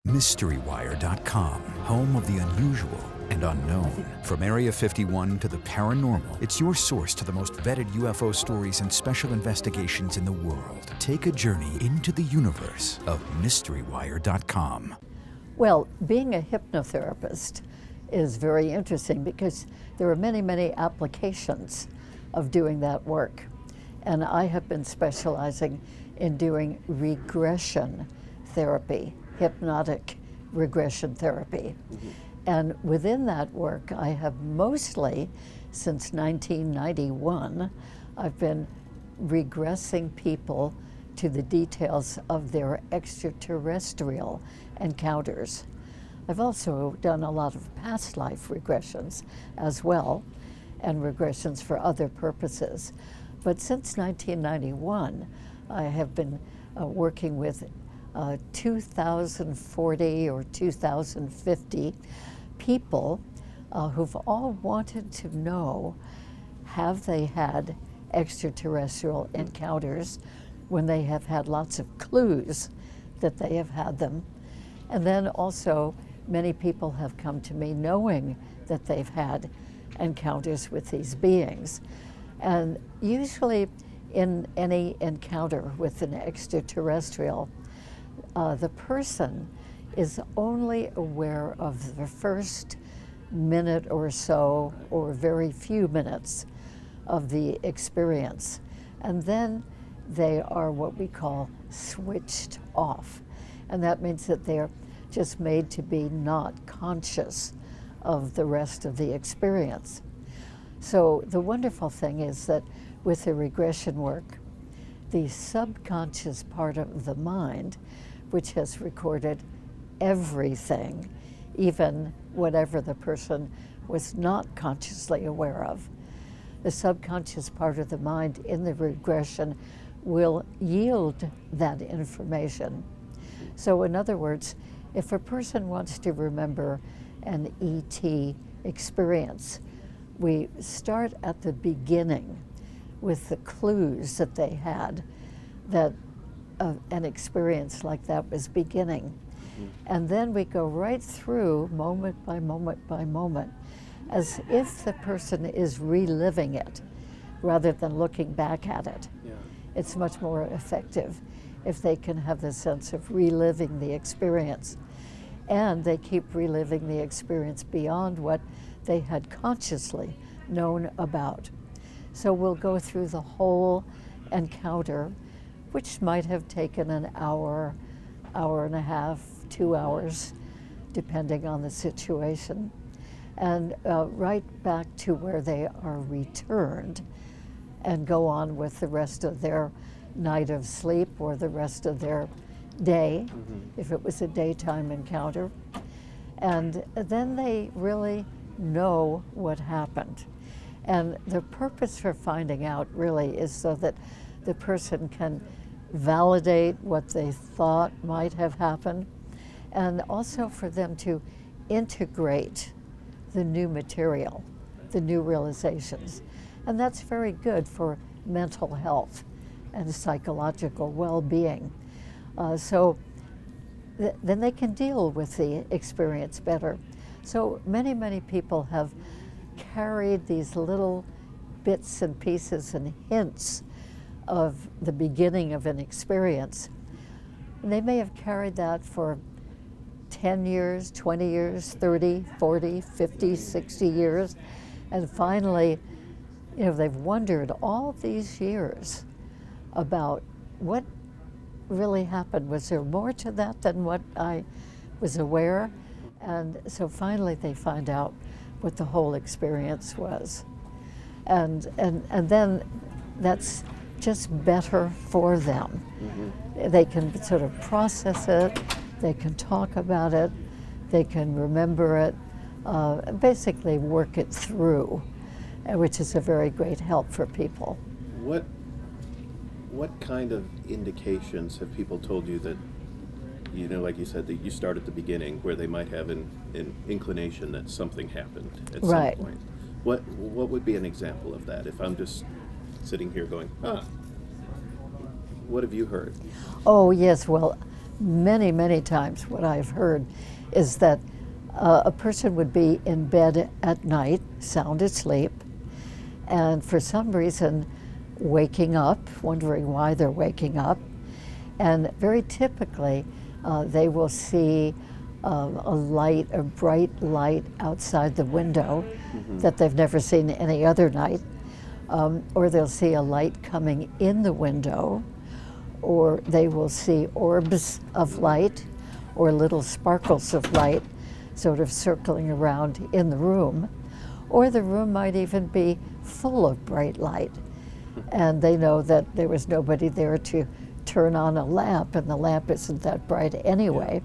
MysteryWire.com, home of the unusual and unknown. From Area 51 to the paranormal, it's your source to the most vetted UFO stories and special investigations in the world. Take a journey into the universe of MysteryWire.com. Well, being a hypnotherapist is very interesting because there are many, many applications of doing that work. And I have been specializing in doing regression therapy, hypnotic regression therapy. Mm-hmm. And within that work, I have mostly, since 1991, I've been regressing people to the details of their extraterrestrial encounters. I've also done a lot of past life regressions as well, and regressions for other purposes. But since 1991, I have been working with 2,040 or 2,050 people who've all wanted to know, have they had extraterrestrial encounters when they have had lots of clues that they have had them. And then also many people have come to me knowing that they've had encounters with these beings. And usually in any encounter with an extraterrestrial, the person is only aware of the first minute or so, or very few minutes of the experience. And then they are what we call switched off. And that means that they're just made to be not conscious of the rest of the experience. So the wonderful thing is that with the regression work, the subconscious part of the mind, which has recorded everything, even whatever the person was not consciously aware of, the subconscious part of the mind in the regression will yield that information. So in other words, if a person wants to remember an ET experience, we start at the beginning with the clues that they had that an experience like that was beginning. Mm-hmm. And then we go right through moment by moment by moment, as if the person is reliving it rather than looking back at it. Yeah. It's much more effective if they can have the sense of reliving the experience. And they keep reliving the experience beyond what they had consciously known about. So we'll go through the whole encounter, which might have taken an hour, hour and a half, 2 hours, depending on the situation, and right back to where they are returned and go on with the rest of their night of sleep or the rest of their day, if it was a daytime encounter. And then they really know what happened. And the purpose for finding out really is so that the person can validate what they thought might have happened, and also for them to integrate the new material, the new realizations. And that's very good for mental health and psychological well-being. Then they can deal with the experience better. So many people have carried these little bits and pieces and hints of the beginning of an experience. And they may have carried that for 10 years, 20 years, 30, 40, 50, 60 years. And finally, they've wondered all these years about what really happened. Was there more to that than what I was aware? And so finally they find out what the whole experience was. And then that's just better for them. Mm-hmm. They can sort of process it, they can talk about it, they can remember it, basically work it through, which is a very great help for people. What kind of indications have people told you that, like you said, that you start at the beginning where they might have an inclination that something happened at some point? What would be an example of that if I'm just sitting here going, what have you heard? Oh, yes, well, many, many times what I've heard is that a person would be in bed at night, sound asleep, and for some reason waking up, wondering why they're waking up. And very typically, they will see a bright light outside the window that they've never seen any other night. Or they'll see a light coming in the window, or they will see orbs of light or little sparkles of light sort of circling around in the room. Or the room might even be full of bright light, and they know that there was nobody there to turn on a lamp, and the lamp isn't that bright anyway.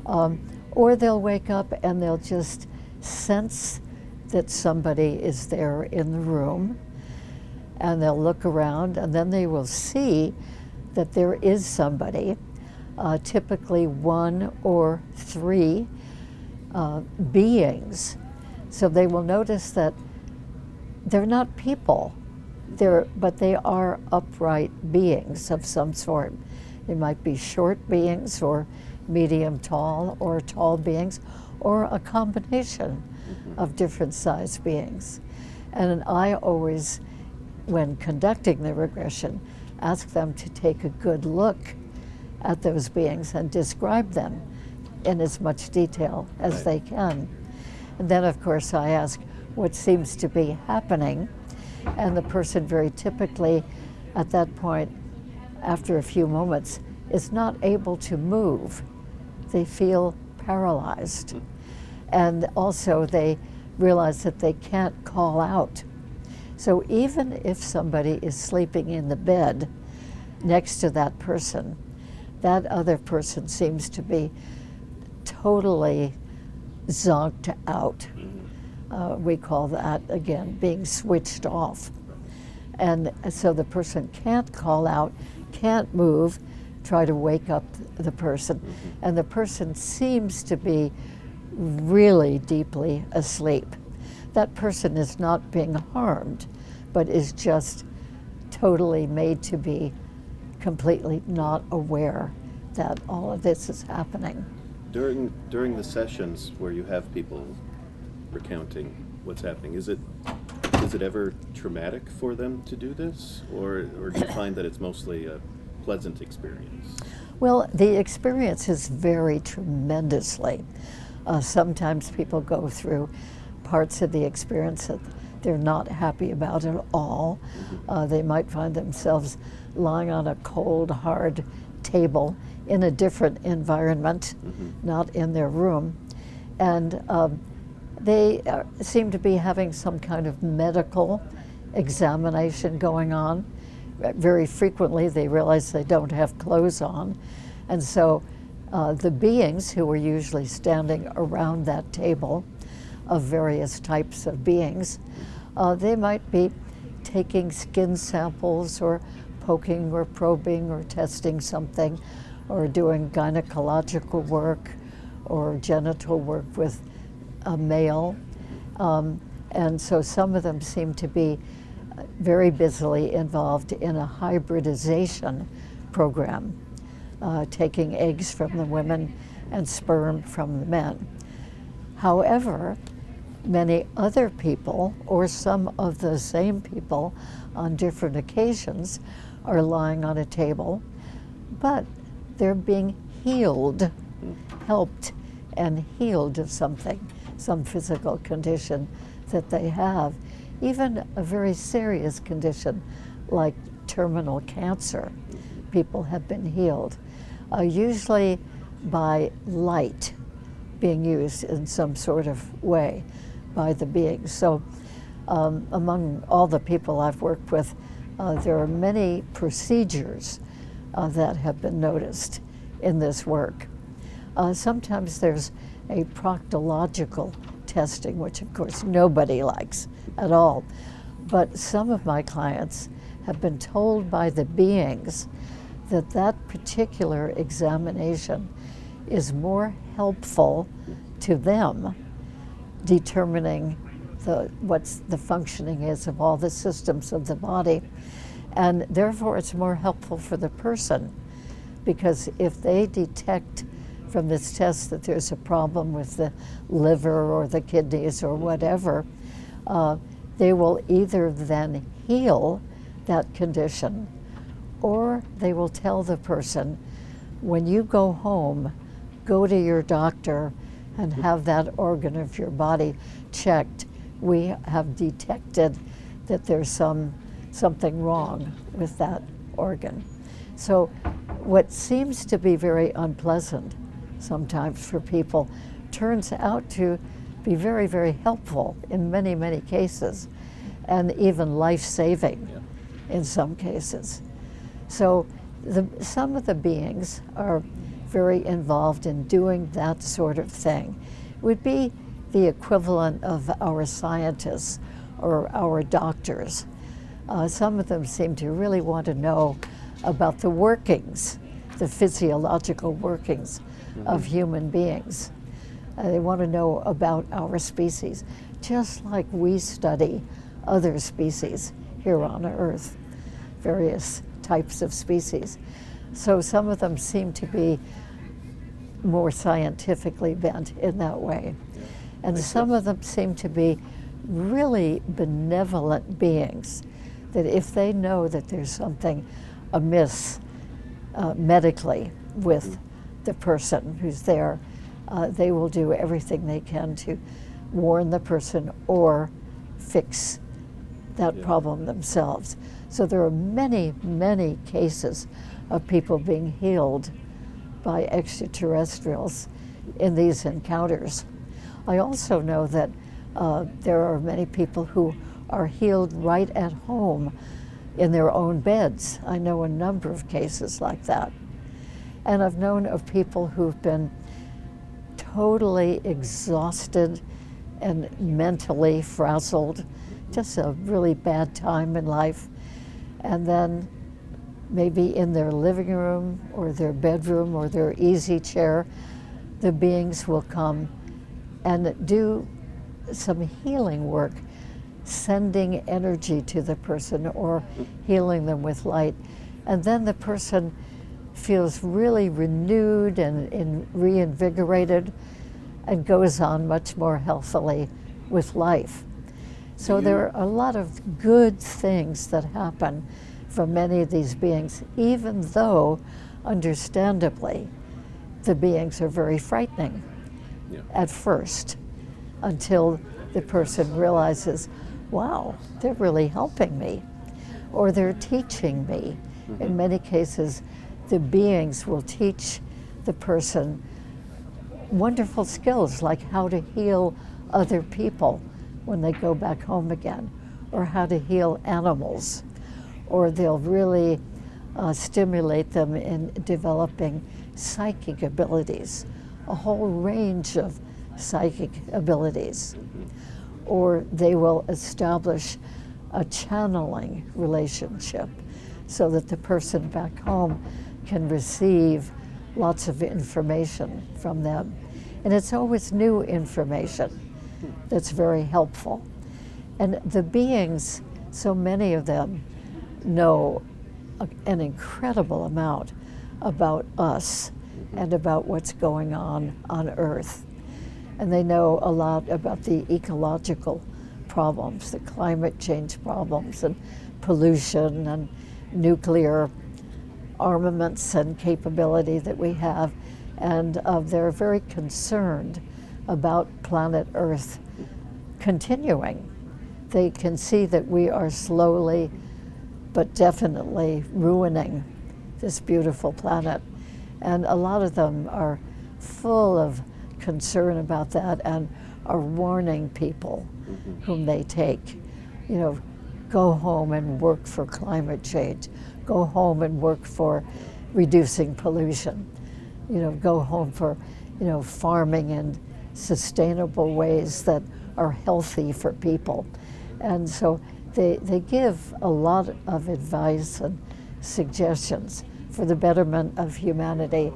Or they'll wake up and they'll just sense that somebody is there in the room, and they'll look around, and then they will see that there is somebody, typically 1 or 3 beings. So they will notice that they're not people, but they are upright beings of some sort. They might be short beings, or medium tall, or tall beings, or a combination of different size beings. And I always, when conducting the regression, ask them to take a good look at those beings and describe them in as much detail as they can. And then, of course, I ask what seems to be happening, and the person very typically at that point, after a few moments, is not able to move. They feel paralyzed. And also they realize that they can't call out. So even if somebody is sleeping in the bed next to that person, that other person seems to be totally zonked out. We call that, again, being switched off. And so the person can't call out, can't move, try to wake up the person. And the person seems to be really deeply asleep. That person is not being harmed, but is just totally made to be completely not aware that all of this is happening. During the sessions where you have people recounting what's happening, is it ever traumatic for them to do this, or do you find that it's mostly a pleasant experience? Well, the experiences vary tremendously. Sometimes people go through parts of the experience that they're not happy about at all. They might find themselves lying on a cold, hard table in a different environment, not in their room. And they seem to be having some kind of medical examination going on. Very frequently they realize they don't have clothes on. And so the beings who are usually standing around that table, of various types of beings, they might be taking skin samples, or poking or probing or testing something, or doing gynecological work or genital work with a male. And so some of them seem to be very busily involved in a hybridization program, taking eggs from the women and sperm from the men. However, many other people, or some of the same people on different occasions, are lying on a table, but they're being healed, helped and healed of something, some physical condition that they have, even a very serious condition like terminal cancer. People have been healed, usually by light being used in some sort of way by the beings. So among all the people I've worked with, there are many procedures that have been noticed in this work. Sometimes there's a proctological testing, which of course nobody likes at all. But some of my clients have been told by the beings that that particular examination is more helpful to them determining what's the functioning is of all the systems of the body, and therefore it's more helpful for the person because if they detect from this test that there's a problem with the liver or the kidneys or whatever, they will either then heal that condition, or they will tell the person, when you go home, go to your doctor and have that organ of your body checked. We have detected that there's something wrong with that organ. So what seems to be very unpleasant sometimes for people turns out to be very, very helpful in many, many cases, and even life-saving in some cases. So some of the beings are very involved in doing that sort of thing. It would be the equivalent of our scientists or our doctors. Some of them seem to really want to know about the workings, the physiological workings of human beings. They want to know about our species, just like we study other species here on Earth, various types of species. So some of them seem to be more scientifically bent in that way. And some of them seem to be really benevolent beings, that if they know that there's something amiss medically with the person who's there, they will do everything they can to warn the person or fix that problem themselves. So there are many, many cases of people being healed by extraterrestrials in these encounters. I also know that there are many people who are healed right at home in their own beds. I know a number of cases like that. And I've known of people who've been totally exhausted and mentally frazzled, just a really bad time in life. And then maybe in their living room or their bedroom or their easy chair, the beings will come and do some healing work, sending energy to the person or healing them with light. And then the person feels really renewed and reinvigorated and goes on much more healthily with life. So there are a lot of good things that happen from many of these beings, even though, understandably, the beings are very frightening at first, until the person realizes, wow, they're really helping me, or they're teaching me. In many cases, the beings will teach the person wonderful skills, like how to heal other people when they go back home again, or how to heal animals, or they'll really stimulate them in developing psychic abilities, a whole range of psychic abilities. Or they will establish a channeling relationship so that the person back home can receive lots of information from them. And it's always new information that's very helpful. And the beings, so many of them, know an incredible amount about us and about what's going on Earth. And they know a lot about the ecological problems, the climate change problems, and pollution, and nuclear armaments and capability that we have. And they're very concerned about planet Earth continuing. They can see that we are slowly but definitely ruining this beautiful planet. And a lot of them are full of concern about that and are warning people whom they take. You know, go home and work for climate change. Go home and work for reducing pollution. You know, go home for, you know, farming in sustainable ways that are healthy for people. And so they give a lot of advice and suggestions for the betterment of humanity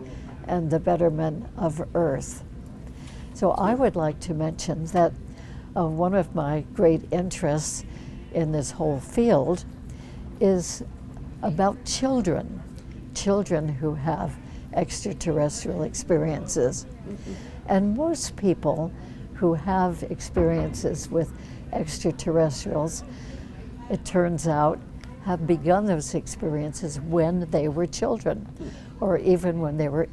and the betterment of Earth. So I would like to mention that one of my great interests in this whole field is about children children who have extraterrestrial experiences. And most people who have experiences with extraterrestrials, it turns out, have begun those experiences when they were children, or even when they were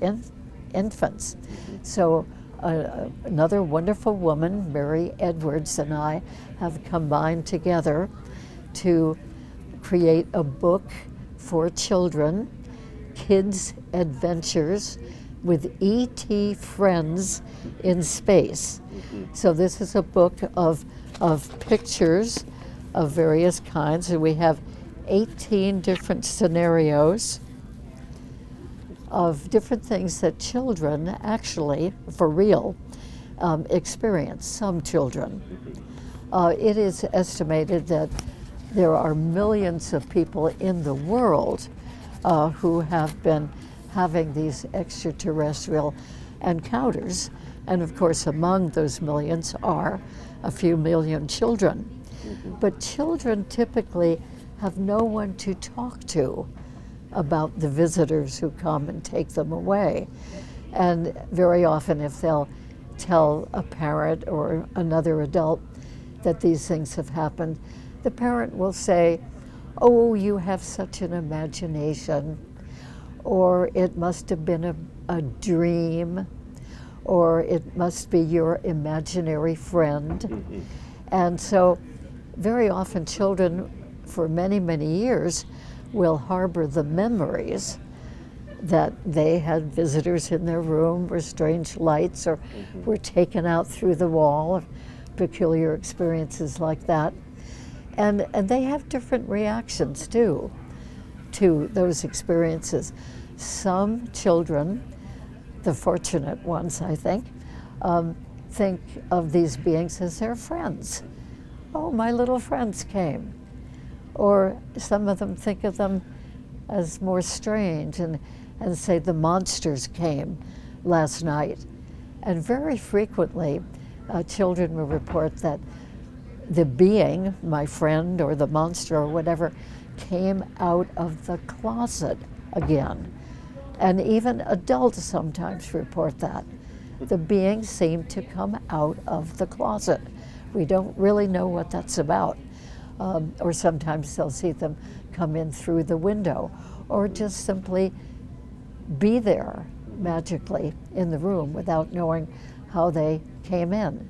infants. So another wonderful woman, Mary Edwards, and I have combined together to create a book for children, Kids' Adventures with E.T. Friends in Space. So this is a book of pictures of various kinds, and we have 18 different scenarios of different things that children actually, for real, experience, some children. It is estimated that there are millions of people in the world who have been having these extraterrestrial encounters. And of course, among those millions are a few million children. But children typically have no one to talk to about the visitors who come and take them away. And very often, if they'll tell a parent or another adult that these things have happened, the parent will say, "Oh, you have such an imagination," or "It must have been a dream," or "It must be your imaginary friend." And so very often children, for many, many years, will harbor the memories that they had visitors in their room, or strange lights, or were taken out through the wall, peculiar experiences like that. And they have different reactions too to those experiences. Some children, the fortunate ones I think of these beings as their friends. "Oh, my little friends came." Or some of them think of them as more strange and say, "The monsters came last night." And very frequently, children will report that the being, my friend or the monster or whatever, came out of the closet again. And even adults sometimes report that. The beings seem to come out of the closet. We don't really know what that's about. Or sometimes they'll see them come in through the window, or just simply be there magically in the room without knowing how they came in.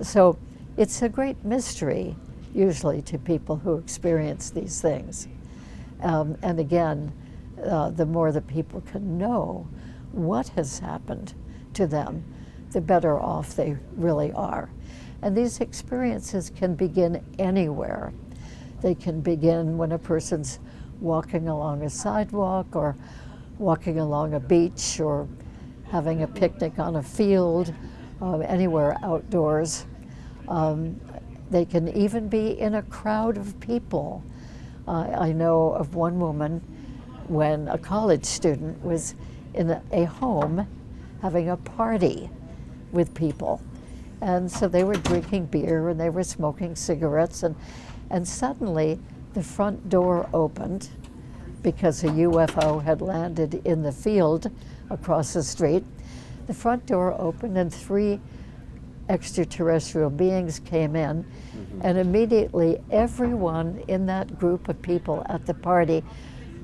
So it's a great mystery, usually, to people who experience these things. And again, the more that people can know what has happened to them, the better off they really are. And these experiences can begin anywhere. They can begin when a person's walking along a sidewalk, or walking along a beach, or having a picnic on a field, anywhere outdoors. They can even be in a crowd of people. I know of one woman when a college student was in a home having a party with people. And so they were drinking beer and they were smoking cigarettes, and suddenly the front door opened because a UFO had landed in the field across the street. The front door opened and 3 extraterrestrial beings came in, and immediately everyone in that group of people at the party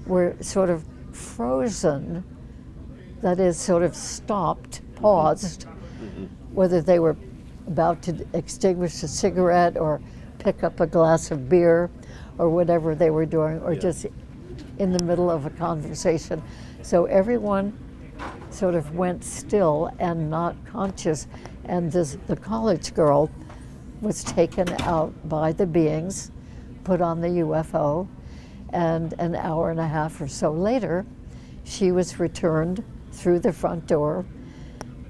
were sort of frozen, that is, sort of stopped, paused, whether they were about to extinguish a cigarette or pick up a glass of beer or whatever they were doing, or just in the middle of a conversation. So everyone sort of went still and not conscious, and the college girl was taken out by the beings, put on the UFO, and an hour and a half or so later, she was returned through the front door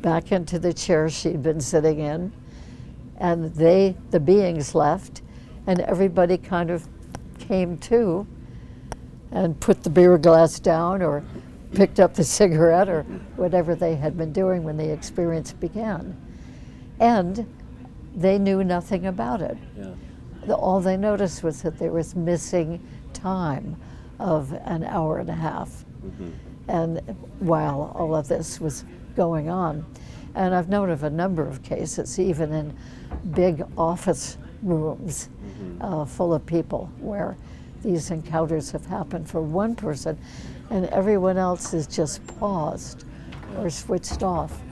back into the chair she'd been sitting in, and the beings left, and everybody kind of came to and put the beer glass down or picked up the cigarette or whatever they had been doing when the experience began. And they knew nothing about it. Yeah. All they noticed was that there was missing time of an hour and a half. And while all of this was going on. And I've known of a number of cases, even in big office rooms full of people, where these encounters have happened for one person and everyone else is just paused or switched off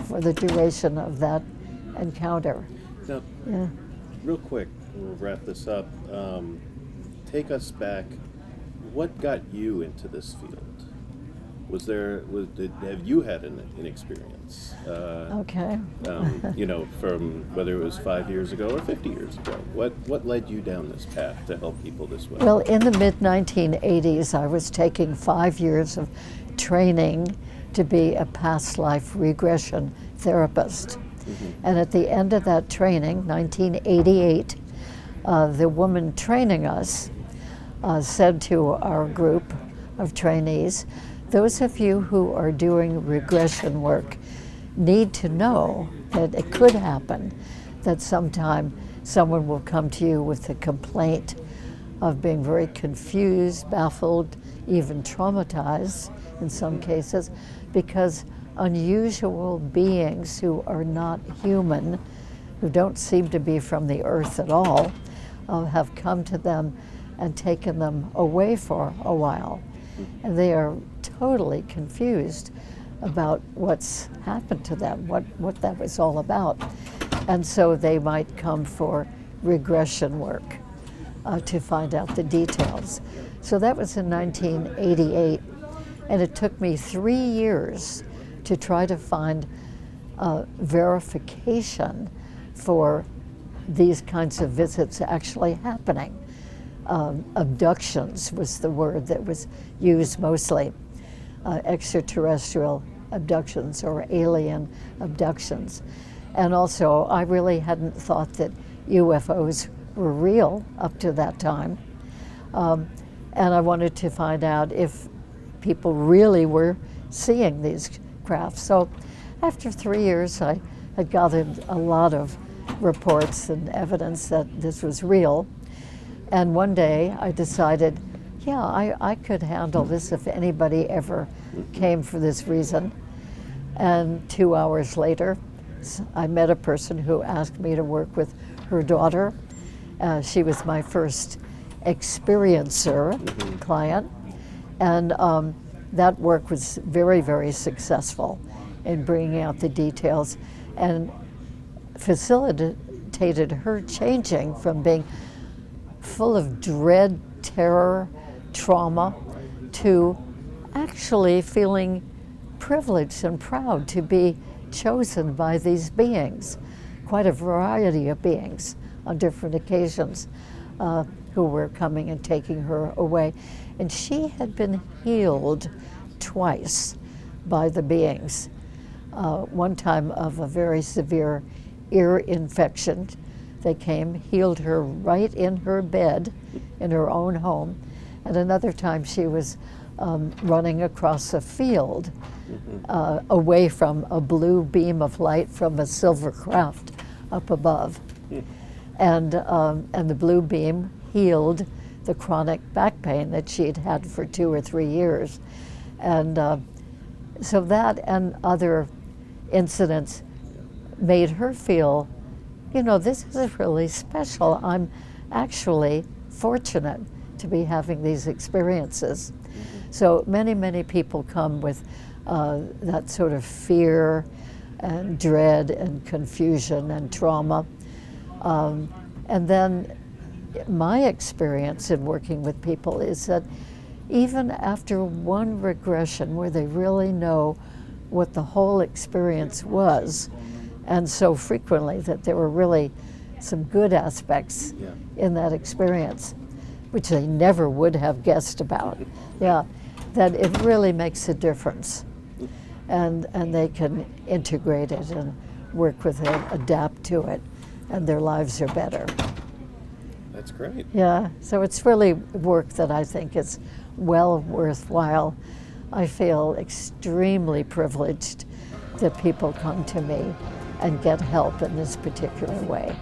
for the duration of that encounter. Now, real quick, we'll wrap this up. Take us back. What got you into this field? Have you had an experience? Okay. From whether it was 5 years ago or 50 years ago. What led you down this path to help people this way? Well, in the mid-1980s, I was taking 5 years of training to be a past life regression therapist. And at the end of that training, 1988, the woman training us said to our group of trainees, those of you who are doing regression work need to know that it could happen that sometime someone will come to you with a complaint of being very confused, baffled, even traumatized in some cases, because unusual beings who are not human, who don't seem to be from the earth at all, have come to them and taken them away for a while. And they are totally confused about what's happened to them, what that was all about. And so they might come for regression work to find out the details. So that was in 1988, and it took me 3 years to try to find verification for these kinds of visits actually happening. Abductions was the word that was used mostly. Extraterrestrial abductions or alien abductions. And also, I really hadn't thought that UFOs were real up to that time. And I wanted to find out if people really were seeing these craft. So after 3 years, I had gathered a lot of reports and evidence that this was real. And one day I decided, I could handle this if anybody ever came for this reason. And 2 hours later, I met a person who asked me to work with her daughter. She was my first experiencer client. And that work was very, very successful in bringing out the details and facilitated her changing from being full of dread, terror, trauma, to actually feeling privileged and proud to be chosen by these beings, quite a variety of beings on different occasions who were coming and taking her away. And she had been healed twice by the beings. One time of a very severe ear infection. They came, healed her right in her bed in her own home. And another time she was running across a field away from a blue beam of light from a silver craft up above. And the blue beam healed the chronic back pain that she'd had for 2 or 3 years. And so that and other incidents made her feel, this is really special. I'm actually fortunate to be having these experiences. So many, many people come with that sort of fear and dread and confusion and trauma. And then my experience in working with people is that even after one regression where they really know what the whole experience was, and so frequently that there were really some good aspects in that experience, which they never would have guessed about, that it really makes a difference. And they can integrate it and work with it, adapt to it, and their lives are better. That's great. Yeah, so it's really work that I think is well worthwhile. I feel extremely privileged that people come to me and get help in this particular way.